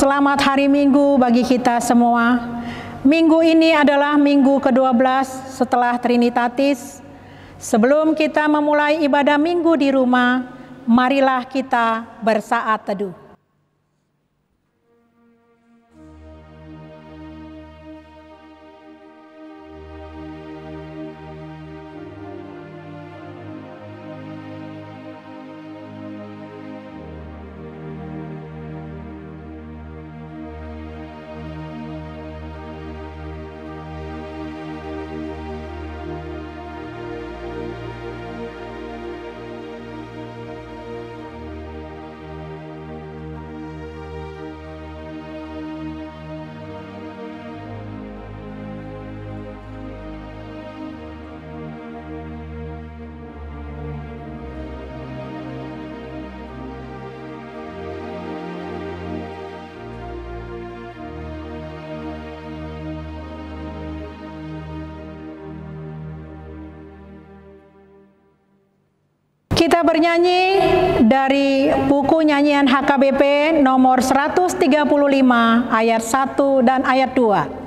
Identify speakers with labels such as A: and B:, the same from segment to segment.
A: Selamat hari Minggu bagi kita semua. Minggu ini adalah minggu ke-12 setelah Trinitatis. Sebelum kita memulai ibadah minggu di rumah, marilah kita bersaat teduh. Kita bernyanyi dari buku nyanyian HKBP nomor 135 ayat 1 dan ayat 2.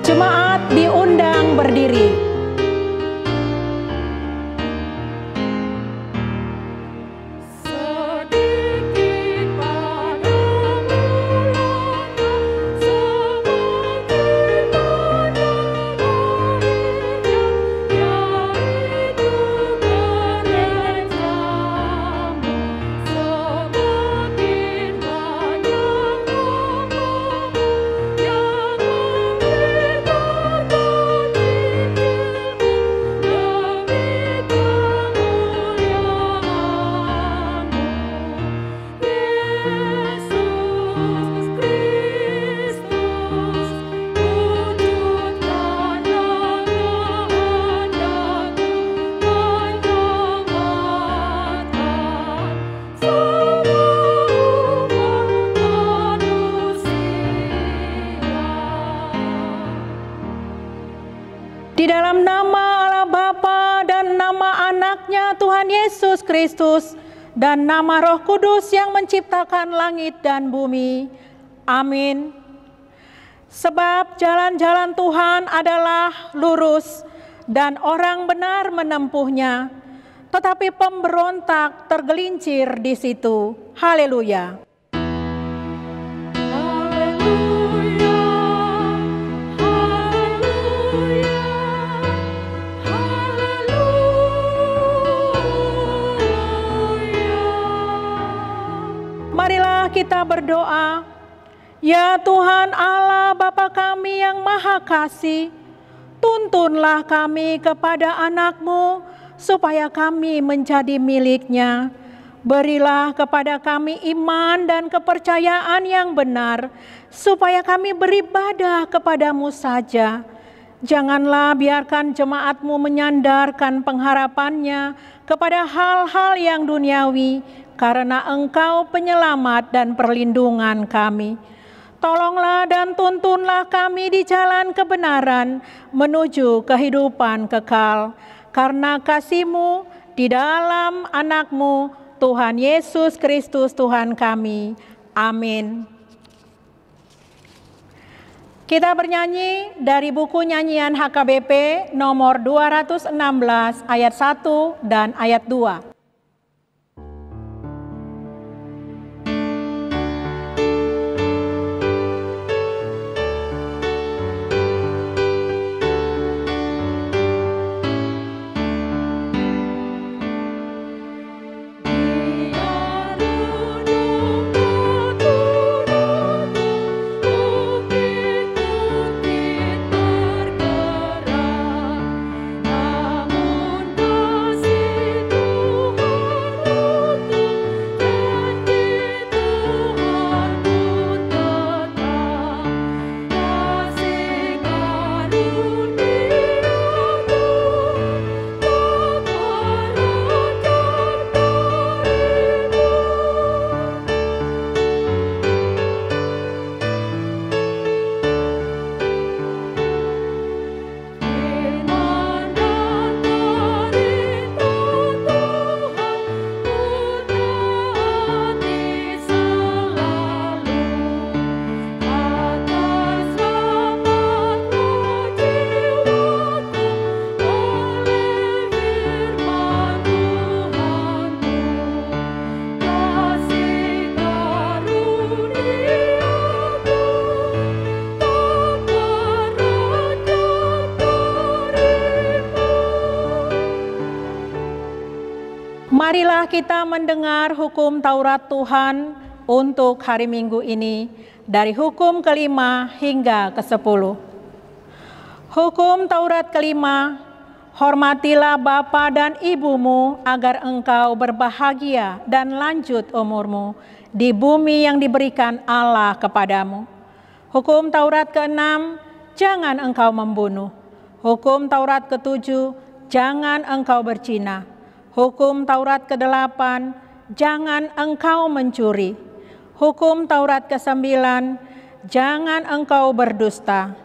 A: Jemaat diundang berdiri. Di dalam nama Allah Bapa dan nama Anaknya Tuhan Yesus Kristus dan nama Roh Kudus yang menciptakan langit dan bumi. Amin. Sebab jalan-jalan Tuhan adalah lurus dan orang benar menempuhnya, tetapi pemberontak tergelincir di situ. Haleluya. Marilah kita berdoa. Ya Tuhan Allah Bapa kami yang Maha Kasih, tuntunlah kami kepada anak-Mu supaya kami menjadi milik-Nya. Berilah kepada kami iman dan kepercayaan yang benar, supaya kami beribadah kepadamu saja. Janganlah biarkan jemaat-Mu menyandarkan pengharapannya kepada hal-hal yang duniawi, karena Engkau penyelamat dan perlindungan kami. Tolonglah dan tuntunlah kami di jalan kebenaran menuju kehidupan kekal, karena kasih-Mu di dalam anak-Mu, Tuhan Yesus Kristus Tuhan kami. Amin. Kita bernyanyi dari buku nyanyian HKBP nomor 216 ayat 1 dan ayat 2. Marilah kita mendengar hukum Taurat Tuhan untuk hari Minggu ini dari hukum kelima hingga ke-10. Hukum Taurat kelima, hormatilah bapa dan ibumu agar engkau berbahagia dan lanjut umurmu di bumi yang diberikan Allah kepadamu. Hukum Taurat ke-6, jangan engkau membunuh. Hukum Taurat ke-7, jangan engkau berzina. Hukum Taurat ke-8, jangan engkau mencuri. Hukum Taurat ke-9, jangan engkau berdusta.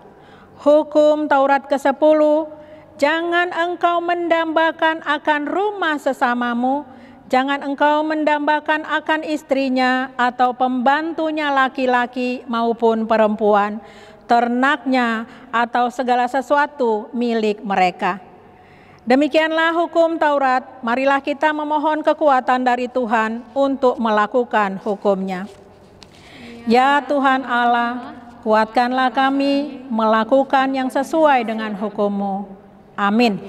A: Hukum Taurat ke-10, jangan engkau mendambakan akan rumah sesamamu, jangan engkau mendambakan akan istrinya atau pembantunya laki-laki maupun perempuan, ternaknya atau segala sesuatu milik mereka. Demikianlah hukum Taurat, marilah kita memohon kekuatan dari Tuhan untuk melakukan hukumnya. Ya Tuhan Allah, kuatkanlah kami melakukan yang sesuai dengan hukum-Mu. Amin.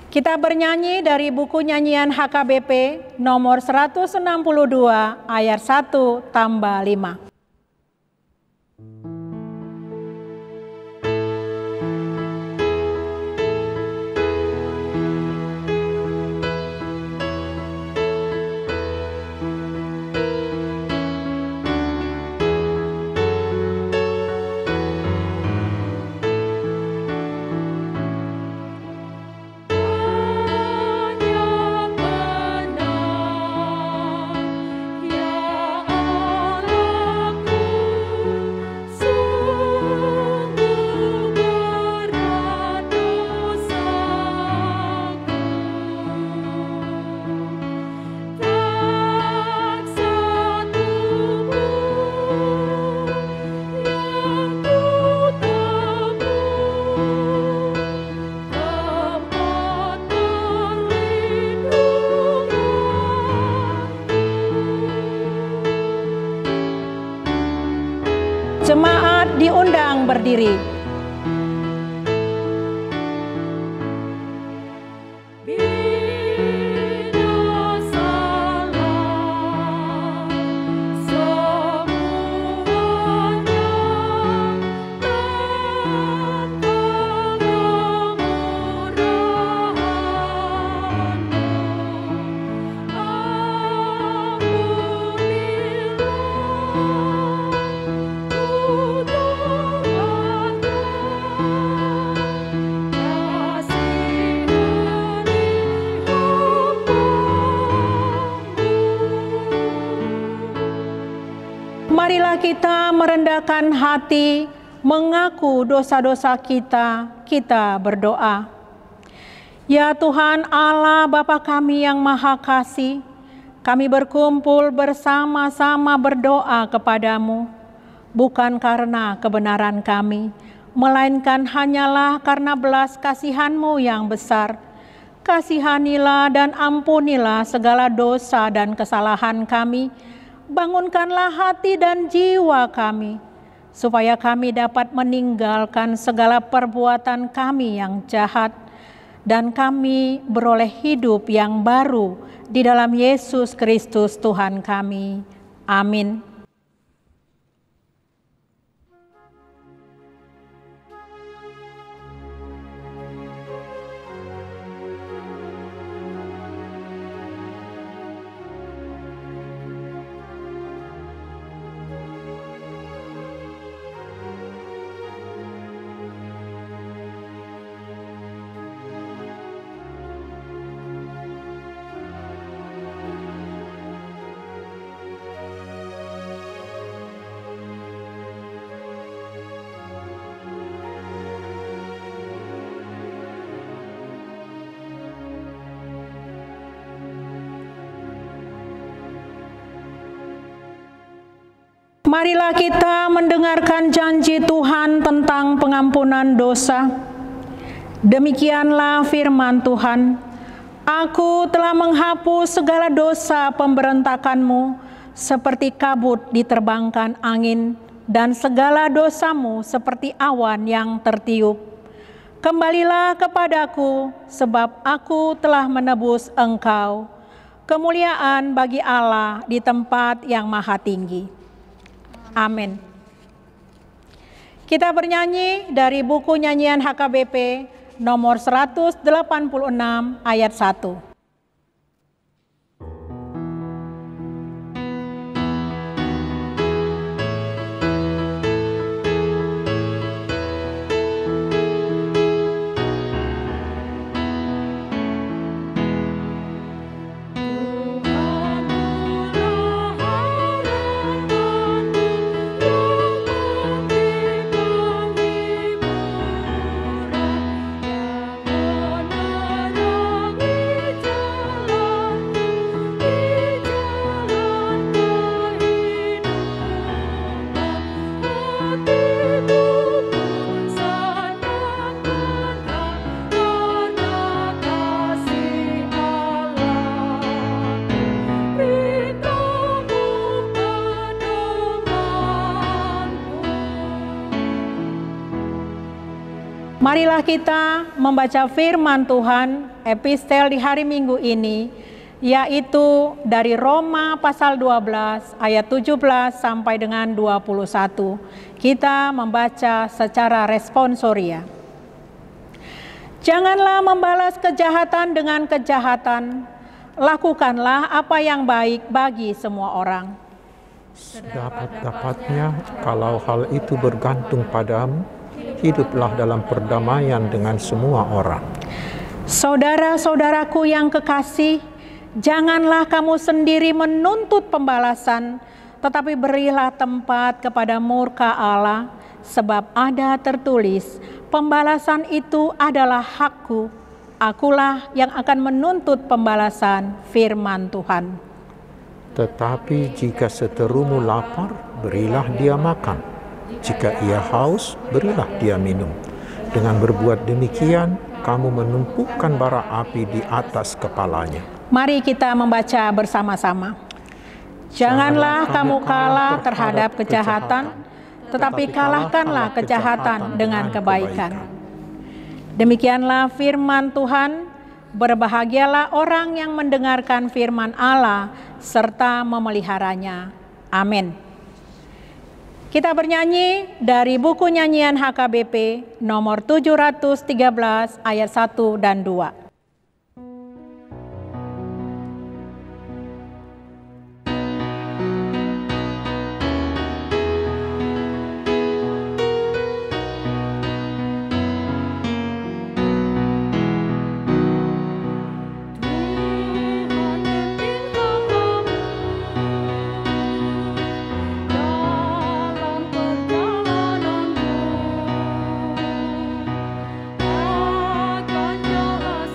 A: Kita bernyanyi dari buku nyanyian HKBP nomor 162 ayat 1 tambah 5. Jemaat diundang berdiri. Marilah kita merendahkan hati, mengaku dosa-dosa kita, kita berdoa. Ya Tuhan Allah Bapa kami yang Maha Kasih, kami berkumpul bersama-sama berdoa kepadamu. bukan karena kebenaran kami, melainkan hanyalah karena belas kasihan-Mu yang besar. Kasihanilah dan ampunilah segala dosa dan kesalahan kami, bangunkanlah hati dan jiwa kami, supaya kami dapat meninggalkan segala perbuatan kami yang jahat, dan kami beroleh hidup yang baru di dalam Yesus Kristus Tuhan kami. Amin. Marilah kita mendengarkan janji Tuhan tentang pengampunan dosa. Demikianlah firman Tuhan, Aku telah menghapus segala dosa pemberontakanmu, seperti kabut diterbangkan angin, dan segala dosamu seperti awan yang tertiup. Kembalilah kepadaku, sebab aku telah menebus engkau. Kemuliaan bagi Allah di tempat yang maha tinggi. Amin. Kita bernyanyi dari buku nyanyian HKBP nomor 186 ayat 1. Marilah kita membaca firman Tuhan, epistel di hari Minggu ini, yaitu dari Roma pasal 12 ayat 17 sampai dengan 21. Kita membaca secara responsoria. Janganlah membalas kejahatan dengan kejahatan, lakukanlah apa yang baik bagi semua orang.
B: Sedapat-dapatnya, kalau hal itu bergantung padamu, hiduplah dalam perdamaian dengan semua orang.
A: Saudara-saudaraku yang kekasih, janganlah kamu sendiri menuntut pembalasan, tetapi berilah tempat kepada murka Allah, sebab ada tertulis, pembalasan itu adalah hakku, akulah yang akan menuntut pembalasan, firman Tuhan.
B: Tetapi jika seterumu lapar, berilah dia makan. Jika ia haus, berilah dia minum. Dengan berbuat demikian, kamu menumpukan bara api di atas kepalanya.
A: Mari kita membaca bersama-sama. Janganlah kamu kalah terhadap kejahatan, tetapi kalahkanlah kejahatan dengan kebaikan. Demikianlah firman Tuhan. Berbahagialah orang yang mendengarkan firman Allah serta memeliharanya. Amin. Kita bernyanyi dari buku nyanyian HKBP nomor 713 ayat 1 dan 2.
C: Akan jelas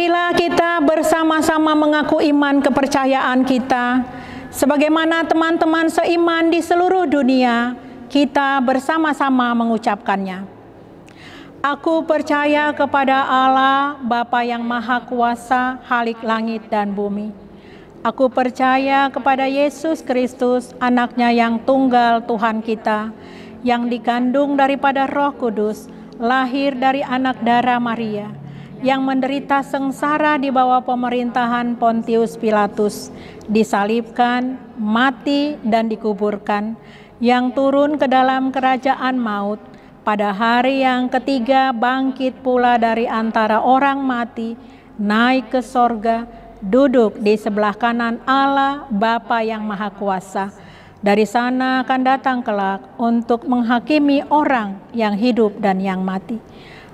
A: Marilah kita bersama-sama mengaku iman kepercayaan kita. Sebagaimana teman-teman seiman di seluruh dunia, kita bersama-sama mengucapkannya. Aku percaya kepada Allah, Bapa yang Maha Kuasa, Khalik langit dan bumi. Aku percaya kepada Yesus Kristus, anaknya yang tunggal Tuhan kita, yang dikandung daripada Roh Kudus, lahir dari anak darah Maria, yang menderita sengsara di bawah pemerintahan Pontius Pilatus, disalibkan, mati, dan dikuburkan, yang turun ke dalam kerajaan maut, pada hari yang ketiga bangkit pula dari antara orang mati, naik ke sorga, duduk di sebelah kanan Allah Bapa yang Maha Kuasa. Dari sana akan datang kelak untuk menghakimi orang yang hidup dan yang mati.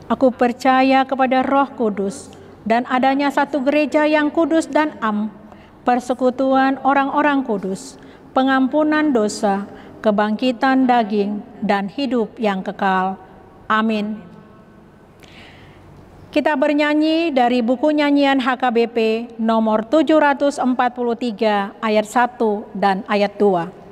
A: Aku percaya kepada Roh Kudus dan adanya satu gereja yang kudus dan am, persekutuan orang-orang kudus, pengampunan dosa, kebangkitan daging, dan hidup yang kekal. Amin. Kita bernyanyi dari buku nyanyian HKBP nomor 743 ayat 1 dan ayat 2.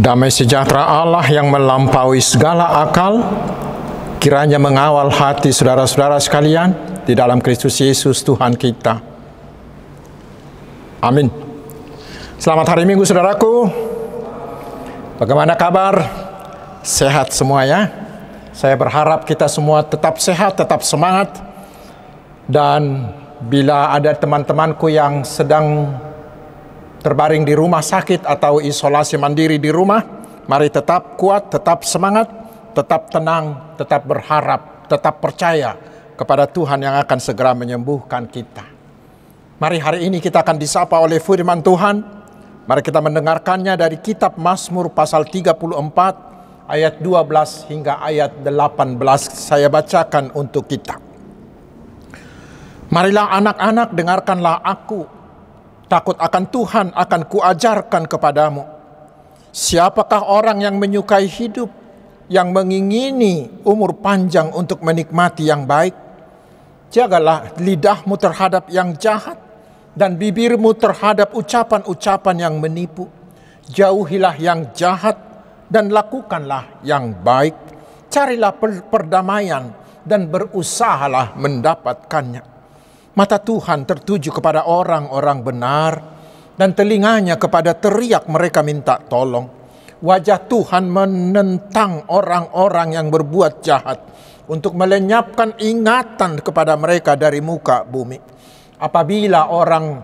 B: Damai sejahtera Allah yang melampaui segala akal, kiranya mengawal hati saudara-saudara sekalian di dalam Kristus Yesus Tuhan kita. Amin. Selamat hari Minggu saudaraku. Bagaimana kabar? Sehat semua ya? Saya berharap kita semua tetap sehat, tetap semangat. Dan bila ada teman-temanku yang sedang terbaring di rumah sakit atau isolasi mandiri di rumah, mari tetap kuat, tetap semangat, tetap tenang, tetap berharap, tetap percaya kepada Tuhan yang akan segera menyembuhkan kita. Mari hari ini kita akan disapa oleh firman Tuhan. Mari kita mendengarkannya dari kitab Mazmur pasal 34 ayat 12 hingga ayat 18. Saya bacakan untuk kita. Marilah anak-anak, dengarkanlah aku. Takut akan Tuhan akan kuajarkan kepadamu. Siapakah orang yang menyukai hidup, yang mengingini umur panjang untuk menikmati yang baik? Jagalah lidahmu terhadap yang jahat, dan bibirmu terhadap ucapan-ucapan yang menipu. Jauhilah yang jahat, dan lakukanlah yang baik. Carilah perdamaian, dan berusahalah mendapatkannya. Mata Tuhan tertuju kepada orang-orang benar, dan telinganya kepada teriak mereka minta tolong. Wajah Tuhan menentang orang-orang yang berbuat jahat, untuk melenyapkan ingatan kepada mereka dari muka bumi. Apabila orang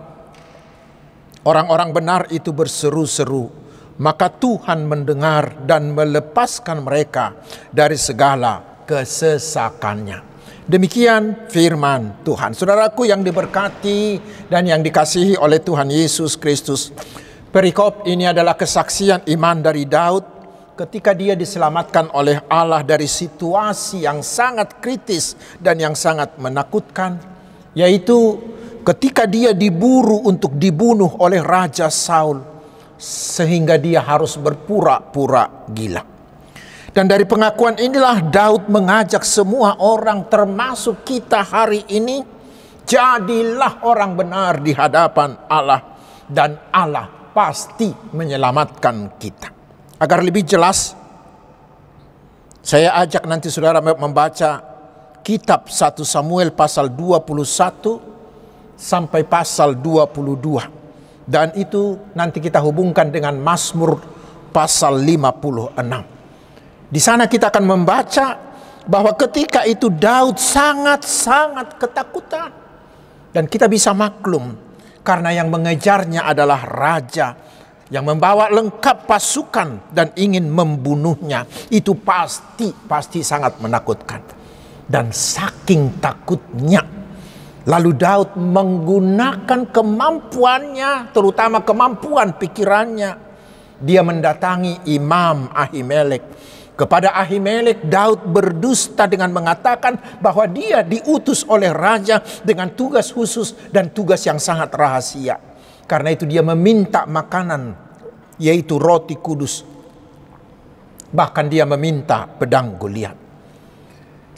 B: Orang-orang benar itu berseru-seru, maka Tuhan mendengar dan melepaskan mereka dari segala kesesakannya. Demikian firman Tuhan. Saudaraku yang diberkati dan yang dikasihi oleh Tuhan Yesus Kristus, perikop ini adalah kesaksian iman dari Daud ketika dia diselamatkan oleh Allah dari situasi yang sangat kritis dan yang sangat menakutkan, yaitu ketika dia diburu untuk dibunuh oleh Raja Saul, sehingga dia harus berpura-pura gila. Dan dari pengakuan inilah Daud mengajak semua orang, termasuk kita hari ini, jadilah orang benar di hadapan Allah, dan Allah pasti menyelamatkan kita. Agar lebih jelas, saya ajak nanti saudara membaca kitab 1 Samuel pasal 21 sampai pasal 22. Dan itu nanti kita hubungkan dengan Mazmur pasal 56. Di sana kita akan membaca bahwa ketika itu Daud sangat-sangat ketakutan. Dan kita bisa maklum karena yang mengejarnya adalah raja yang membawa lengkap pasukan dan ingin membunuhnya. Itu pasti sangat menakutkan. Dan saking takutnya, lalu Daud menggunakan kemampuannya, terutama kemampuan pikirannya. Dia mendatangi Imam Ahimelek. Kepada Ahimelek, Daud berdusta dengan mengatakan bahwa dia diutus oleh raja dengan tugas khusus dan tugas yang sangat rahasia. Karena itu dia meminta makanan, yaitu roti kudus. Bahkan dia meminta pedang Goliat.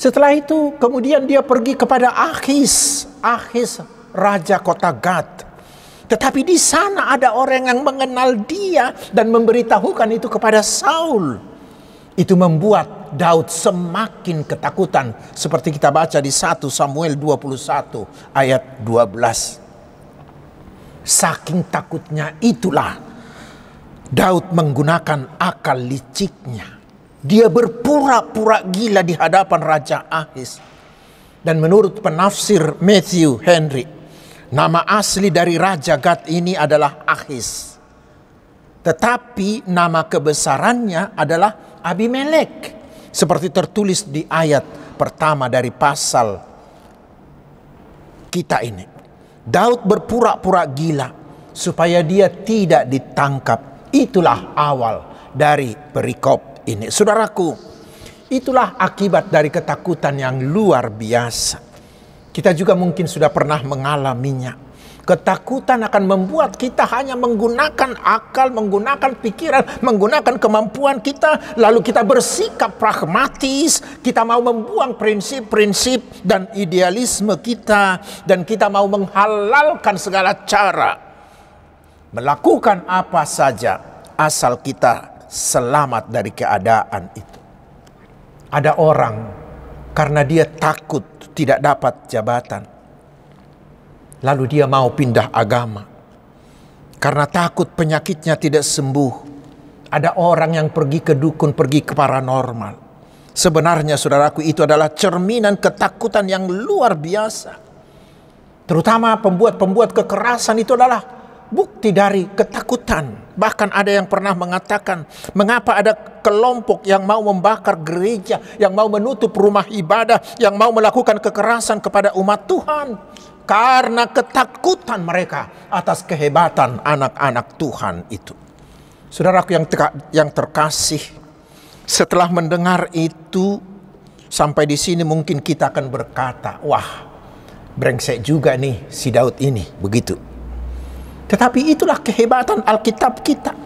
B: Setelah itu kemudian dia pergi kepada Akhis raja kota Gad. Tetapi di sana ada orang yang mengenal dia dan memberitahukan itu kepada Saul. Itu membuat Daud semakin ketakutan, seperti kita baca di 1 Samuel 21 ayat 12. Saking takutnya itulah Daud menggunakan akal liciknya. Dia berpura-pura gila di hadapan Raja Ahis. Dan menurut penafsir Matthew Henry, nama asli dari Raja Gad ini adalah Ahis. Tetapi nama kebesarannya adalah Abimelek. Seperti tertulis di ayat pertama dari pasal kita ini. Daud berpura-pura gila supaya dia tidak ditangkap. Itulah awal dari perikop ini. Saudaraku, itulah akibat dari ketakutan yang luar biasa. Kita juga mungkin sudah pernah mengalaminya. Ketakutan akan membuat kita hanya menggunakan akal, menggunakan pikiran, menggunakan kemampuan kita. Lalu kita bersikap pragmatis. Kita mau membuang prinsip-prinsip dan idealisme kita. Dan kita mau menghalalkan segala cara. Melakukan apa saja asal kita selamat dari keadaan itu. Ada orang karena dia takut tidak dapat jabatan, lalu dia mau pindah agama. Karena takut penyakitnya tidak sembuh, ada orang yang pergi ke dukun, pergi ke paranormal. Sebenarnya saudaraku, itu adalah cerminan ketakutan yang luar biasa. Terutama pembuat kekerasan itu adalah bukti dari ketakutan. Bahkan ada yang pernah mengatakan, mengapa ada kelompok yang mau membakar gereja, yang mau menutup rumah ibadah, yang mau melakukan kekerasan kepada umat Tuhan? Karena ketakutan mereka atas kehebatan anak-anak Tuhan itu. Saudaraku yang terkasih, setelah mendengar itu, sampai di sini mungkin kita akan berkata, wah, brengsek juga nih si Daud ini, begitu. Tetapi itulah kehebatan Alkitab kita.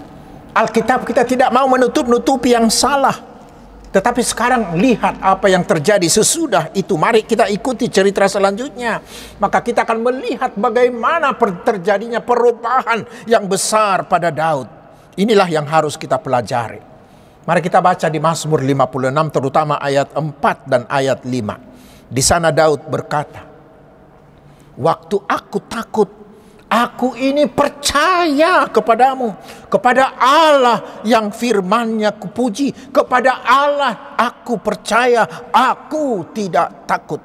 B: Alkitab kita tidak mau menutup-nutupi yang salah. Tetapi sekarang lihat apa yang terjadi sesudah itu. Mari kita ikuti cerita selanjutnya. Maka kita akan melihat bagaimana terjadinya perubahan yang besar pada Daud. Inilah yang harus kita pelajari. Mari kita baca di Mazmur 56 terutama ayat 4 dan ayat 5. Di sana Daud berkata, waktu aku takut, aku ini percaya kepadamu, kepada Allah yang firman-Nya kupuji, kepada Allah aku percaya, aku tidak takut.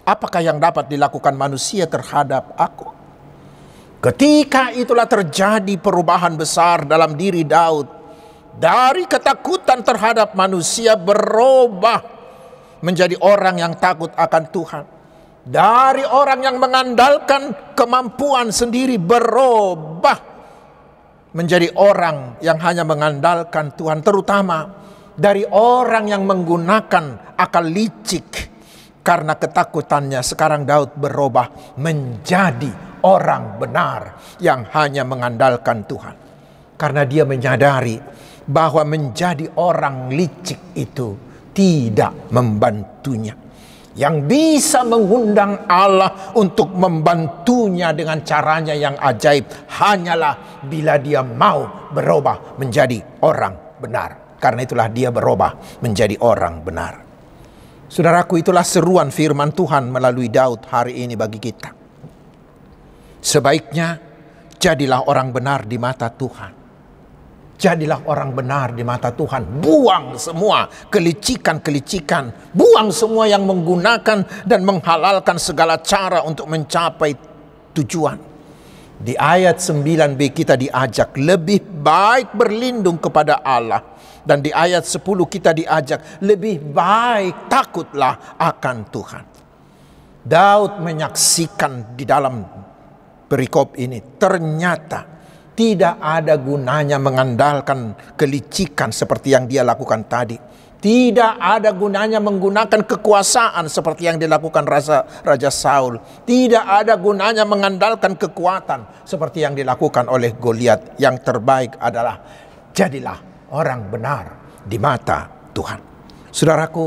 B: Apakah yang dapat dilakukan manusia terhadap aku? Ketika itulah terjadi perubahan besar dalam diri Daud. Dari ketakutan terhadap manusia berubah menjadi orang yang takut akan Tuhan. Dari orang yang mengandalkan kemampuan sendiri berubah menjadi orang yang hanya mengandalkan Tuhan. Terutama dari orang yang menggunakan akal licik. Karena ketakutannya sekarang Daud berubah menjadi orang benar yang hanya mengandalkan Tuhan. Karena dia menyadari bahwa menjadi orang licik itu tidak membantunya. Yang bisa mengundang Allah untuk membantunya dengan caranya yang ajaib hanyalah bila dia mau berubah menjadi orang benar. Karena itulah dia berubah menjadi orang benar. Saudaraku, itulah seruan firman Tuhan melalui Daud hari ini bagi kita. Sebaiknya jadilah orang benar di mata Tuhan. Jadilah orang benar di mata Tuhan. Buang semua kelicikan-kelicikan. Buang semua yang menggunakan dan menghalalkan segala cara untuk mencapai tujuan. Di ayat 9b kita diajak lebih baik berlindung kepada Allah. Dan di ayat 10 kita diajak lebih baik takutlah akan Tuhan. Daud menyaksikan di dalam perikop ini ternyata tidak ada gunanya mengandalkan kelicikan seperti yang dia lakukan tadi. Tidak ada gunanya menggunakan kekuasaan seperti yang dilakukan Raja Saul. Tidak ada gunanya mengandalkan kekuatan seperti yang dilakukan oleh Goliat. Yang terbaik adalah jadilah orang benar di mata Tuhan. Saudaraku,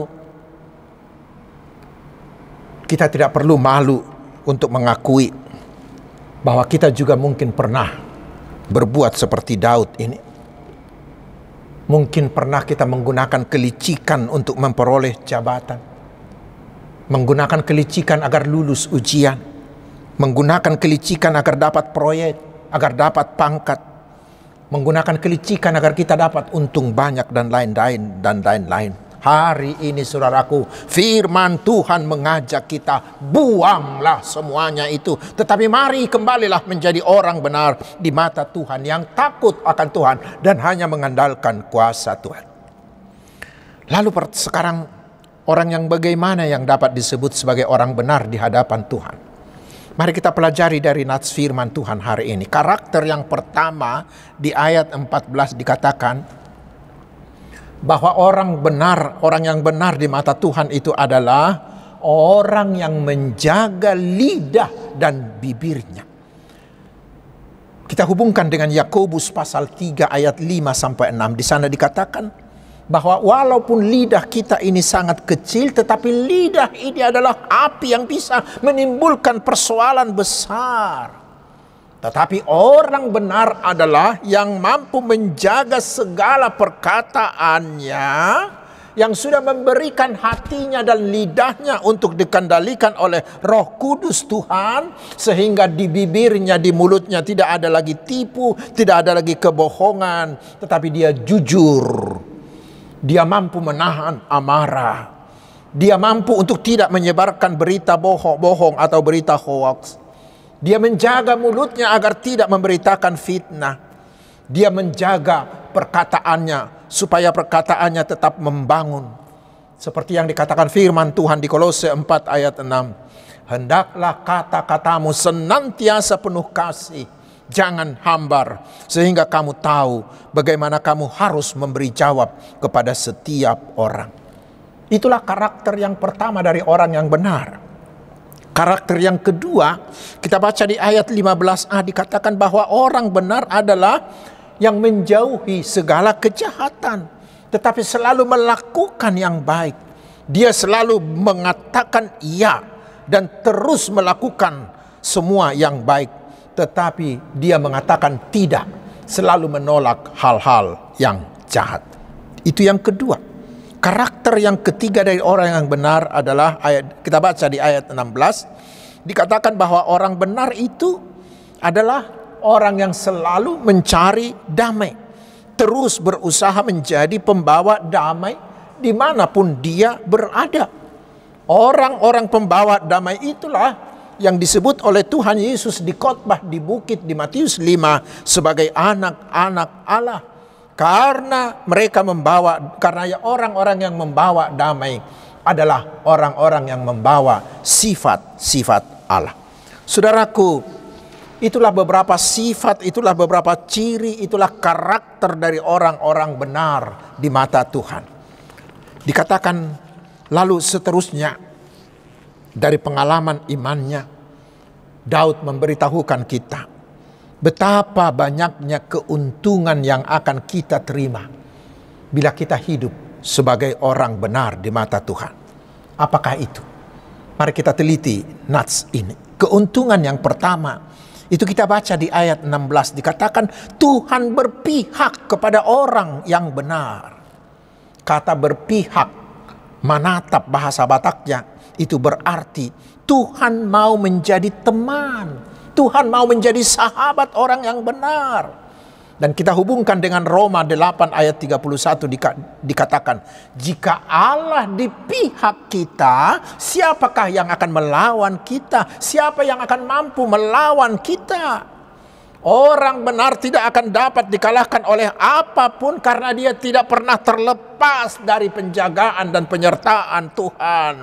B: kita tidak perlu malu untuk mengakui bahwa kita juga mungkin pernah berbuat seperti Daud ini. Mungkin pernah kita menggunakan kelicikan untuk memperoleh jabatan. Menggunakan kelicikan agar lulus ujian. Menggunakan kelicikan agar dapat proyek, agar dapat pangkat. Menggunakan kelicikan agar kita dapat untung banyak dan lain-lain. Hari ini saudaraku, firman Tuhan mengajak kita, buanglah semuanya itu. Tetapi mari kembalilah menjadi orang benar di mata Tuhan, yang takut akan Tuhan dan hanya mengandalkan kuasa Tuhan. Lalu sekarang orang yang bagaimana yang dapat disebut sebagai orang benar di hadapan Tuhan? Mari kita pelajari dari nats firman Tuhan hari ini. Karakter yang pertama di ayat 14 dikatakan bahwa orang yang benar di mata Tuhan itu adalah orang yang menjaga lidah dan bibirnya. Kita hubungkan dengan Yakobus pasal 3 ayat 5 sampai 6. Di sana dikatakan bahwa walaupun lidah kita ini sangat kecil, tetapi lidah ini adalah api yang bisa menimbulkan persoalan besar. Tetapi orang benar adalah yang mampu menjaga segala perkataannya, yang sudah memberikan hatinya dan lidahnya untuk dikendalikan oleh Roh Kudus Tuhan, sehingga di bibirnya, di mulutnya tidak ada lagi tipu, tidak ada lagi kebohongan, tetapi dia jujur. Dia mampu menahan amarah. Dia mampu untuk tidak menyebarkan berita bohong atau berita hoax. Dia menjaga mulutnya agar tidak memberitakan fitnah. Dia menjaga perkataannya supaya perkataannya tetap membangun. Seperti yang dikatakan firman Tuhan di Kolose 4 ayat 6. Hendaklah kata-katamu senantiasa penuh kasih, jangan hambar, sehingga kamu tahu bagaimana kamu harus memberi jawab kepada setiap orang. Itulah karakter yang pertama dari orang yang benar. Karakter yang kedua, kita baca di ayat 15a dikatakan bahwa orang benar adalah yang menjauhi segala kejahatan, tetapi selalu melakukan yang baik. Dia selalu mengatakan iya dan terus melakukan semua yang baik. Tetapi dia mengatakan tidak, selalu menolak hal-hal yang jahat. Itu yang kedua. Karakter yang ketiga dari orang yang benar adalah kita baca di ayat 16, dikatakan bahwa orang benar itu adalah orang yang selalu mencari damai, terus berusaha menjadi pembawa damai dimanapun dia berada. Orang-orang pembawa damai itulah yang disebut oleh Tuhan Yesus di khotbah di bukit di Matius 5 sebagai anak-anak Allah. Karena orang-orang yang membawa damai adalah orang-orang yang membawa sifat-sifat Allah. Saudaraku, itulah beberapa sifat, itulah beberapa ciri, itulah karakter dari orang-orang benar di mata Tuhan. Dikatakan lalu seterusnya dari pengalaman imannya, Daud memberitahukan kita betapa banyaknya keuntungan yang akan kita terima bila kita hidup sebagai orang benar di mata Tuhan. Apakah itu? Mari kita teliti nats ini. Keuntungan yang pertama, itu kita baca di ayat 16, dikatakan Tuhan berpihak kepada orang yang benar. Kata berpihak, manatap bahasa Bataknya, itu berarti Tuhan mau menjadi teman. Tuhan mau menjadi sahabat orang yang benar. Dan kita hubungkan dengan Roma 8 ayat 31 dikatakan, jika Allah di pihak kita, siapakah yang akan melawan kita? Siapa yang akan mampu melawan kita? Orang benar tidak akan dapat dikalahkan oleh apapun karena dia tidak pernah terlepas dari penjagaan dan penyertaan Tuhan.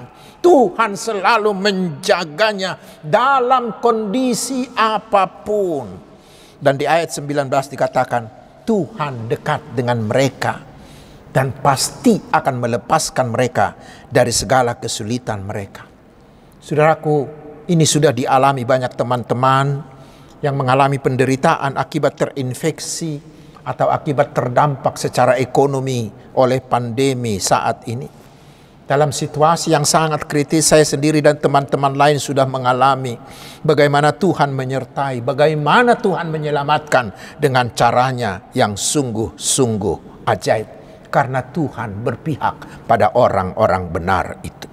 B: Tuhan selalu menjaganya dalam kondisi apapun. Dan di ayat 19 dikatakan Tuhan dekat dengan mereka dan pasti akan melepaskan mereka dari segala kesulitan mereka. Saudaraku, ini sudah dialami banyak teman-teman yang mengalami penderitaan akibat terinfeksi atau akibat terdampak secara ekonomi oleh pandemi saat ini. Dalam situasi yang sangat kritis, saya sendiri dan teman-teman lain sudah mengalami bagaimana Tuhan menyertai, bagaimana Tuhan menyelamatkan dengan caranya yang sungguh-sungguh ajaib. Karena Tuhan berpihak pada orang-orang benar itu.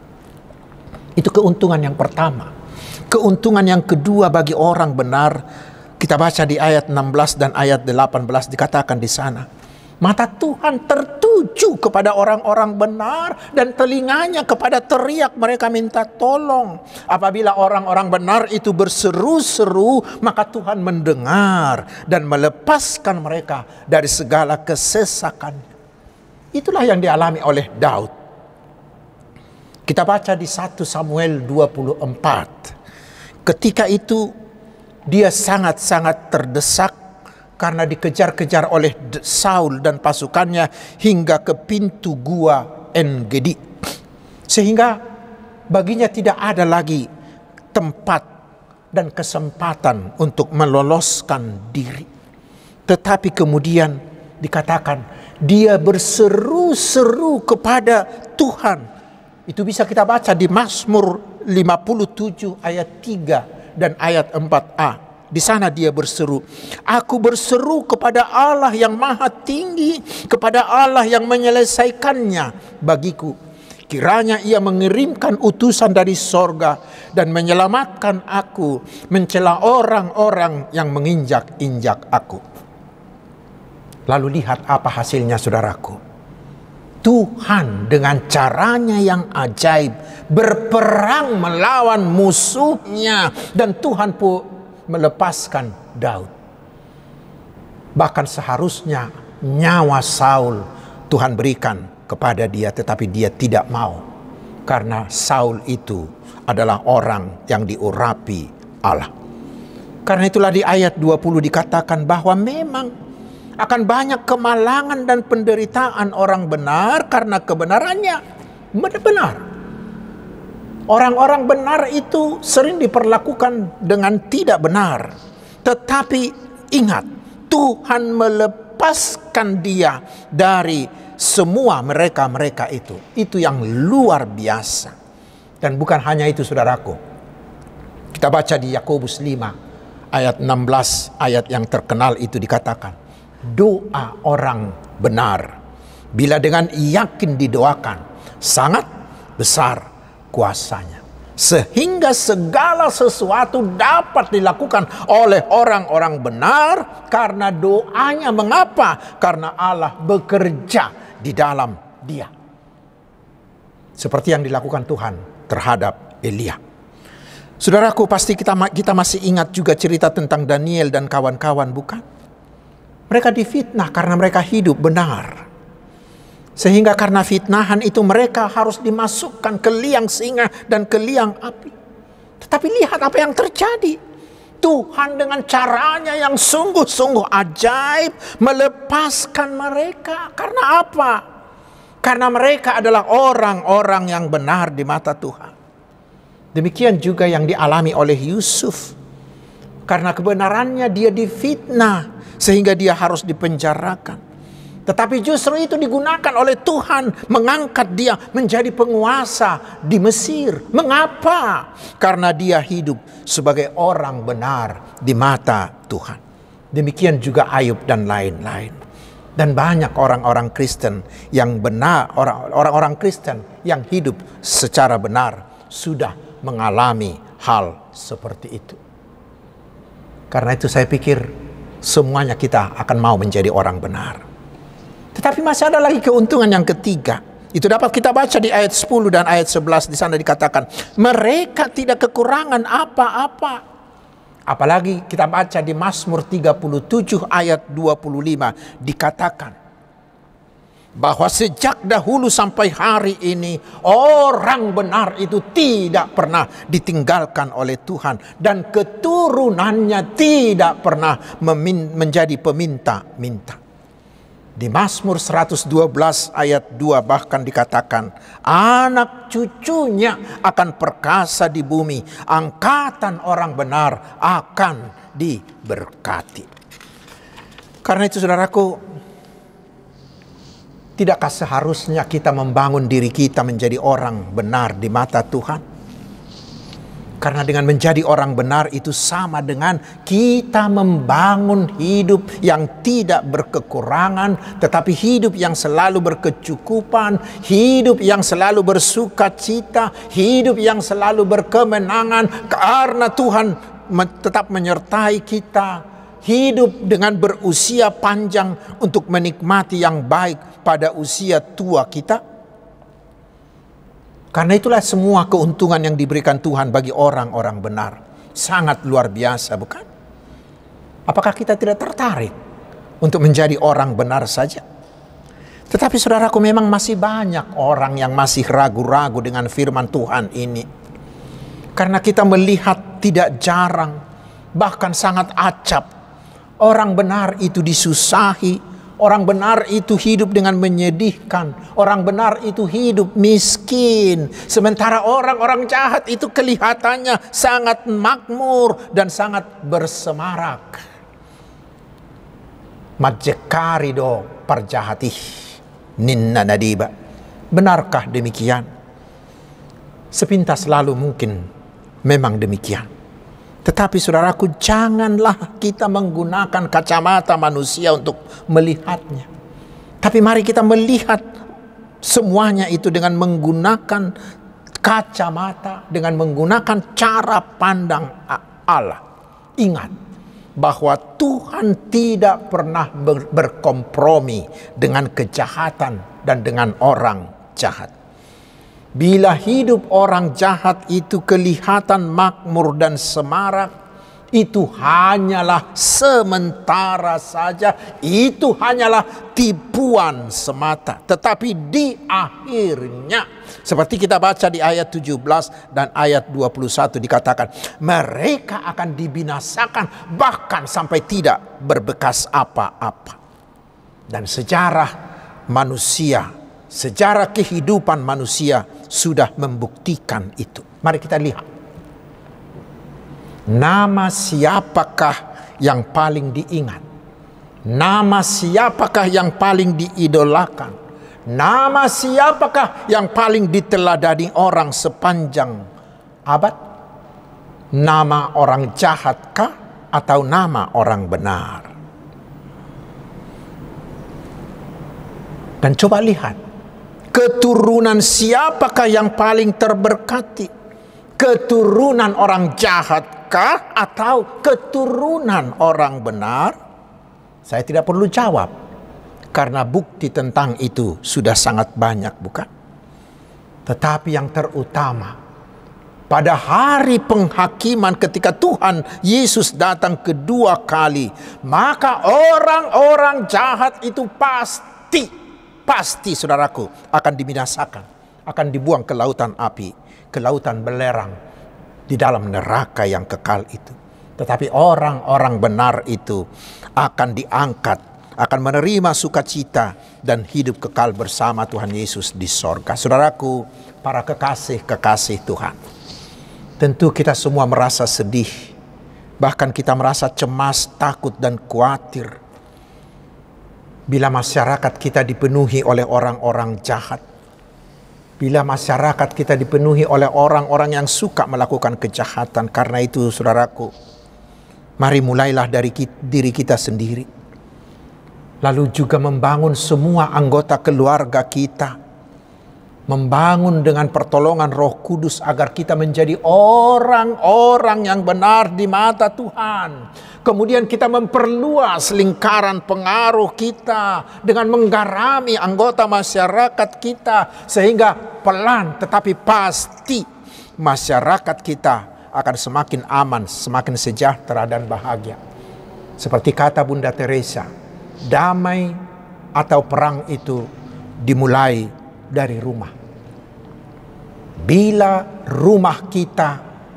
B: Itu keuntungan yang pertama. Keuntungan yang kedua bagi orang benar, kita baca di ayat 16 dan ayat 18 dikatakan di sana. Mata Tuhan tertuju kepada orang-orang benar dan telinganya kepada teriak mereka minta tolong. Apabila orang-orang benar itu berseru-seru, maka Tuhan mendengar dan melepaskan mereka dari segala kesesakan. Itulah yang dialami oleh Daud. Kita baca di 1 Samuel 24. Ketika itu dia sangat-sangat terdesak karena dikejar-kejar oleh Saul dan pasukannya hingga ke pintu gua En-Gedi. Sehingga baginya tidak ada lagi tempat dan kesempatan untuk meloloskan diri. Tetapi kemudian dikatakan dia berseru-seru kepada Tuhan. Itu bisa kita baca di Mazmur 57 ayat 3 dan ayat 4a. Di sana dia berseru, aku berseru kepada Allah yang maha tinggi, kepada Allah yang menyelesaikannya bagiku. Kiranya ia mengirimkan utusan dari sorga dan menyelamatkan aku, mencela orang-orang yang menginjak-injak aku. Lalu lihat apa hasilnya saudaraku. Tuhan dengan caranya yang ajaib berperang melawan musuhnya. Dan Tuhan pun melepaskan Daud. Bahkan seharusnya nyawa Saul Tuhan berikan kepada dia, tetapi dia tidak mau. Karena Saul itu adalah orang yang diurapi Allah. Karena itulah di ayat 20 dikatakan bahwa memang akan banyak kemalangan dan penderitaan orang benar karena kebenarannya benar. Orang-orang benar itu sering diperlakukan dengan tidak benar. Tetapi ingat, Tuhan melepaskan dia dari semua mereka-mereka itu. Itu yang luar biasa. Dan bukan hanya itu saudaraku. Kita baca di Yakobus 5 ayat 16, ayat yang terkenal itu dikatakan, doa orang benar bila dengan yakin didoakan sangat besar kuasanya, sehingga segala sesuatu dapat dilakukan oleh orang-orang benar karena doanya. Mengapa? Karena Allah bekerja di dalam dia, seperti yang dilakukan Tuhan terhadap Elia. Saudaraku, pasti kita masih ingat juga cerita tentang Daniel dan kawan-kawan, bukan? Mereka difitnah karena mereka hidup benar. Sehingga karena fitnahan itu mereka harus dimasukkan ke liang singa dan ke liang api. Tetapi lihat apa yang terjadi. Tuhan dengan caranya yang sungguh-sungguh ajaib melepaskan mereka. Karena apa? Karena mereka adalah orang-orang yang benar di mata Tuhan. Demikian juga yang dialami oleh Yusuf. Karena kebenarannya dia difitnah sehingga dia harus dipenjarakan. Tetapi justru itu digunakan oleh Tuhan mengangkat dia menjadi penguasa di Mesir. Mengapa? Karena dia hidup sebagai orang benar di mata Tuhan. Demikian juga Ayub dan lain-lain. Dan banyak orang-orang Kristen yang benar, orang-orang Kristen yang hidup secara benar sudah mengalami hal seperti itu. Karena itu saya pikir semuanya kita akan mau menjadi orang benar. Tetapi masih ada lagi keuntungan yang ketiga. Itu dapat kita baca di ayat 10 dan ayat 11. Di sana dikatakan, mereka tidak kekurangan apa-apa. Apalagi kita baca di Mazmur 37 ayat 25. Dikatakan bahwa sejak dahulu sampai hari ini orang benar itu tidak pernah ditinggalkan oleh Tuhan. Dan keturunannya tidak pernah menjadi peminta-minta. Di Mazmur 112 ayat 2 bahkan dikatakan, anak cucunya akan perkasa di bumi, angkatan orang benar akan diberkati. Karena itu saudaraku, tidakkah seharusnya kita membangun diri kita menjadi orang benar di mata Tuhan? Karena dengan menjadi orang benar itu sama dengan kita membangun hidup yang tidak berkekurangan, tetapi hidup yang selalu berkecukupan, hidup yang selalu bersukacita, hidup yang selalu berkemenangan, karena Tuhan tetap menyertai kita, hidup dengan berusia panjang untuk menikmati yang baik pada usia tua kita. Karena itulah semua keuntungan yang diberikan Tuhan bagi orang-orang benar. Sangat luar biasa, bukan? Apakah kita tidak tertarik untuk menjadi orang benar saja? Tetapi saudaraku, memang masih banyak orang yang masih ragu-ragu dengan firman Tuhan ini. Karena kita melihat tidak jarang, bahkan sangat acap, orang benar itu disusahi. Orang benar itu hidup dengan menyedihkan. Orang benar itu hidup miskin. Sementara orang-orang jahat itu kelihatannya sangat makmur dan sangat bersemarak. Majekarido parjahati ninna nadiba. Benarkah demikian? Sepintas lalu mungkin memang demikian. Tetapi saudaraku, janganlah kita menggunakan kacamata manusia untuk melihatnya. Tapi mari kita melihat semuanya itu dengan menggunakan kacamata, dengan menggunakan cara pandang Allah. Ingat bahwa Tuhan tidak pernah berkompromi dengan kejahatan dan dengan orang jahat. Bila hidup orang jahat itu kelihatan makmur dan semarak, itu hanyalah sementara saja, itu hanyalah tipuan semata. Tetapi di akhirnya, seperti kita baca di ayat 17 dan ayat 21 dikatakan, mereka akan dibinasakan bahkan sampai tidak berbekas apa-apa. Dan sejarah manusia, sejarah kehidupan manusia sudah membuktikan itu. Mari kita lihat. Nama siapakah yang paling diingat? Nama siapakah yang paling diidolakan? Nama siapakah yang paling diteladani orang sepanjang abad? Nama orang jahatkah atau nama orang benar? Dan coba lihat, keturunan siapakah yang paling terberkati? Keturunan orang jahatkah atau keturunan orang benar? Saya tidak perlu jawab, karena bukti tentang itu sudah sangat banyak, bukan? Tetapi yang terutama, pada hari penghakiman ketika Tuhan Yesus datang kedua kali, maka orang-orang jahat itu pasti saudaraku akan dibinasakan, akan dibuang ke lautan api, ke lautan belerang, di dalam neraka yang kekal itu. Tetapi orang-orang benar itu akan diangkat, akan menerima sukacita dan hidup kekal bersama Tuhan Yesus di sorga. Saudaraku, para kekasih-kekasih Tuhan, tentu kita semua merasa sedih, bahkan kita merasa cemas, takut, dan khawatir bila masyarakat kita dipenuhi oleh orang-orang jahat, bila masyarakat kita dipenuhi oleh orang-orang yang suka melakukan kejahatan. Karena itu saudaraku, mari mulailah dari diri kita sendiri, lalu juga membangun semua anggota keluarga kita, membangun dengan pertolongan Roh Kudus agar kita menjadi orang-orang yang benar di mata Tuhan. Kemudian kita memperluas lingkaran pengaruh kita dengan menggarami anggota masyarakat kita, sehingga pelan tetapi pasti masyarakat kita akan semakin aman, semakin sejahtera dan bahagia. Seperti kata Bunda Teresa, damai atau perang itu dimulai dari rumah. Bila rumah kita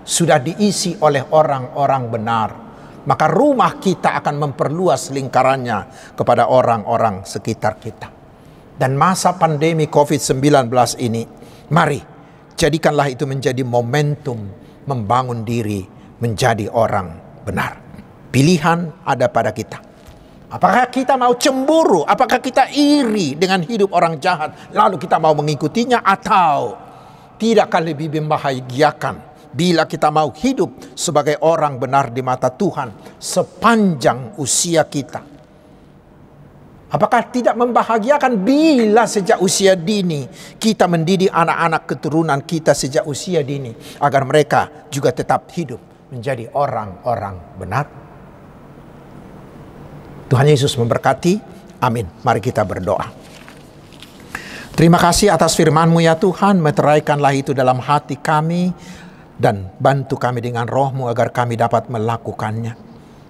B: sudah diisi oleh orang-orang benar, maka rumah kita akan memperluas lingkarannya kepada orang-orang sekitar kita. Dan masa pandemi COVID-19 ini, mari jadikanlah itu menjadi momentum membangun diri menjadi orang benar. Pilihan ada pada kita. Apakah kita mau cemburu? Apakah kita iri dengan hidup orang jahat lalu kita mau mengikutinya? Atau tidakkah lebih membahagiakan bila kita mau hidup sebagai orang benar di mata Tuhan sepanjang usia kita? Apakah tidak membahagiakan bila sejak usia dini kita mendidik anak-anak keturunan kita sejak usia dini agar mereka juga tetap hidup menjadi orang-orang benar? Tuhan Yesus memberkati. Amin. Mari kita berdoa. Terima kasih atas firman-Mu ya Tuhan. Meteraikanlah itu dalam hati kami dan bantu kami dengan Roh-Mu agar kami dapat melakukannya.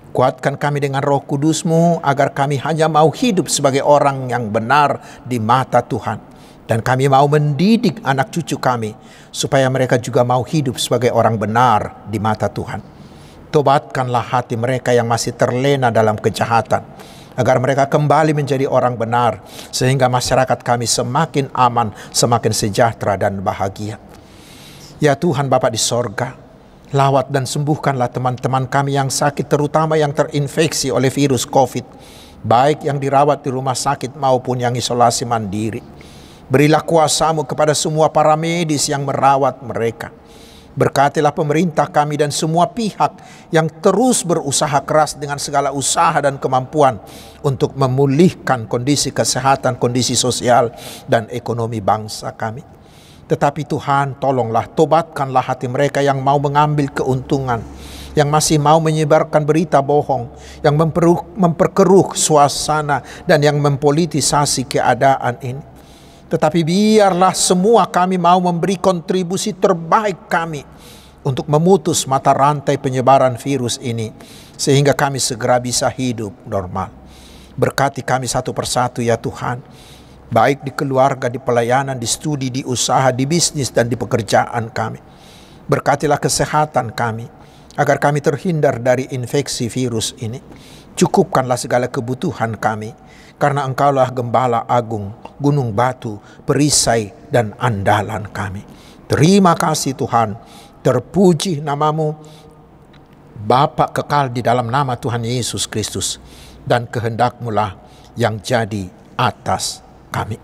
B: Kuatkan kami dengan Roh Kudus-Mu agar kami hanya mau hidup sebagai orang yang benar di mata Tuhan. Dan kami mau mendidik anak cucu kami supaya mereka juga mau hidup sebagai orang benar di mata Tuhan. Tobatkanlah hati mereka yang masih terlena dalam kejahatan, agar mereka kembali menjadi orang benar, sehingga masyarakat kami semakin aman, semakin sejahtera dan bahagia. Ya Tuhan Bapa di sorga, lawat dan sembuhkanlah teman-teman kami yang sakit, terutama yang terinfeksi oleh virus COVID, baik yang dirawat di rumah sakit maupun yang isolasi mandiri. Berilah kuasa-Mu kepada semua para medis yang merawat mereka. Berkatilah pemerintah kami dan semua pihak yang terus berusaha keras dengan segala usaha dan kemampuan untuk memulihkan kondisi kesehatan, kondisi sosial, dan ekonomi bangsa kami. Tetapi Tuhan, tolonglah, tobatkanlah hati mereka yang mau mengambil keuntungan, yang masih mau menyebarkan berita bohong, yang memperkeruh suasana, dan yang mempolitisasi keadaan ini. Tetapi biarlah semua kami mau memberi kontribusi terbaik kami untuk memutus mata rantai penyebaran virus ini, sehingga kami segera bisa hidup normal. Berkati kami satu persatu ya Tuhan, baik di keluarga, di pelayanan, di studi, di usaha, di bisnis, dan di pekerjaan kami. Berkatilah kesehatan kami, agar kami terhindar dari infeksi virus ini. Cukupkanlah segala kebutuhan kami, karena Engkaulah Gembala Agung, gunung batu, perisai, dan andalan kami. Terima kasih Tuhan, terpuji nama-Mu, Bapa kekal di dalam nama Tuhan Yesus Kristus, dan kehendak-Mu lah yang jadi atas kami.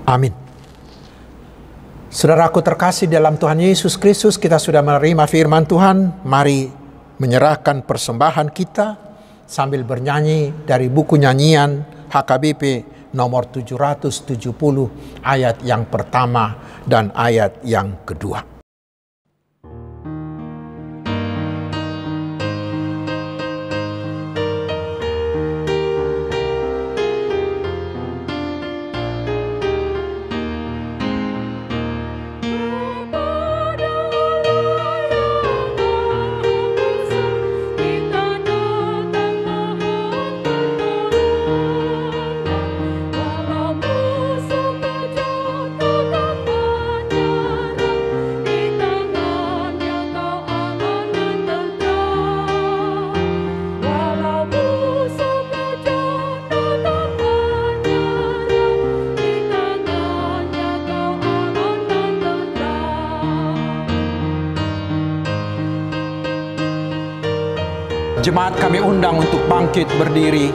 B: Amin. Saudaraku terkasih dalam Tuhan Yesus Kristus, kita sudah menerima firman Tuhan. Mari menyerahkan persembahan kita sambil bernyanyi dari buku nyanyian HKBP nomor 770 ayat yang pertama dan ayat yang kedua. Jemaat kami undang untuk bangkit berdiri.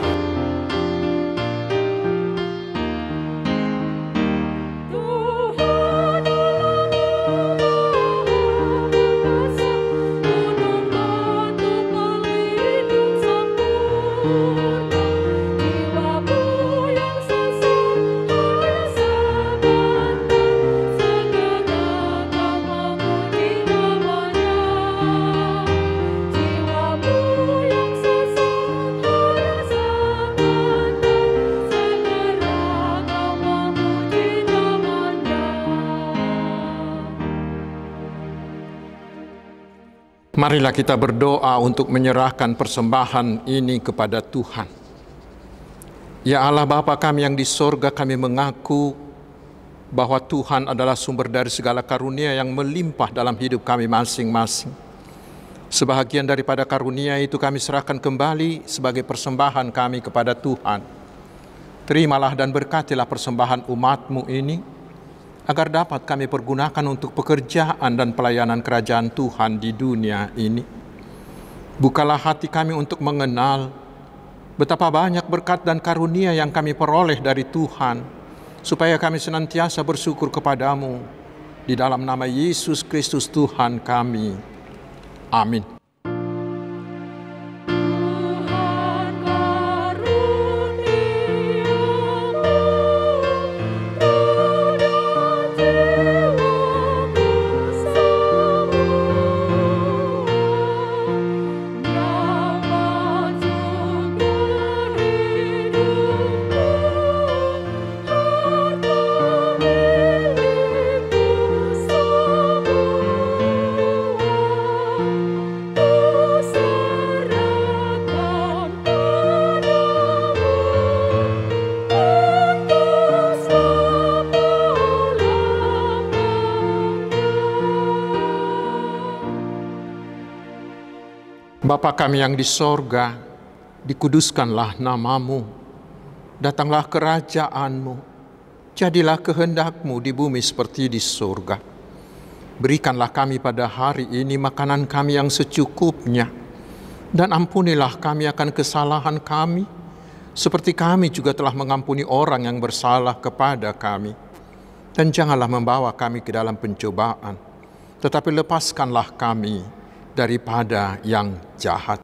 B: Marilah kita berdoa untuk menyerahkan persembahan ini kepada Tuhan. Ya Allah Bapa kami yang di sorga, kami mengaku bahwa Tuhan adalah sumber dari segala karunia yang melimpah dalam hidup kami masing-masing. Sebahagian daripada karunia itu kami serahkan kembali sebagai persembahan kami kepada Tuhan. Terimalah dan berkatilah persembahan umat-Mu ini, agar dapat kami pergunakan untuk pekerjaan dan pelayanan kerajaan Tuhan di dunia ini. Bukalah hati kami untuk mengenal betapa banyak berkat dan karunia yang kami peroleh dari Tuhan, supaya kami senantiasa bersyukur kepadamu. Di dalam nama Yesus Kristus Tuhan kami. Amin. Bapa kami yang di sorga, dikuduskanlah nama-Mu, datanglah kerajaan-Mu, jadilah kehendak-Mu di bumi seperti di sorga. Berikanlah kami pada hari ini makanan kami yang secukupnya, dan ampunilah kami akan kesalahan kami, seperti kami juga telah mengampuni orang yang bersalah kepada kami. Dan janganlah membawa kami ke dalam pencobaan, tetapi lepaskanlah kami daripada yang jahat.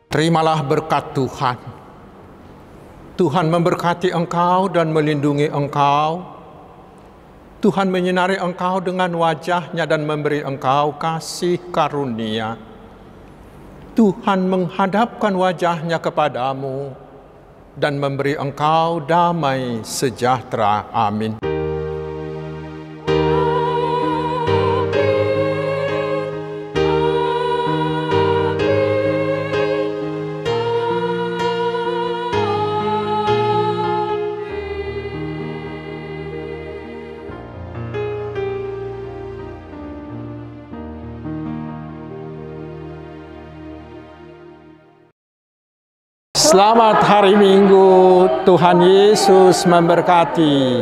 B: Terimalah berkat Tuhan. Tuhan memberkati engkau dan melindungi engkau. Tuhan menyinari engkau dengan wajah-Nya dan memberi engkau kasih karunia. Tuhan menghadapkan wajah-Nya kepadamu dan memberi engkau damai sejahtera. Amin. Selamat hari Minggu, Tuhan Yesus memberkati.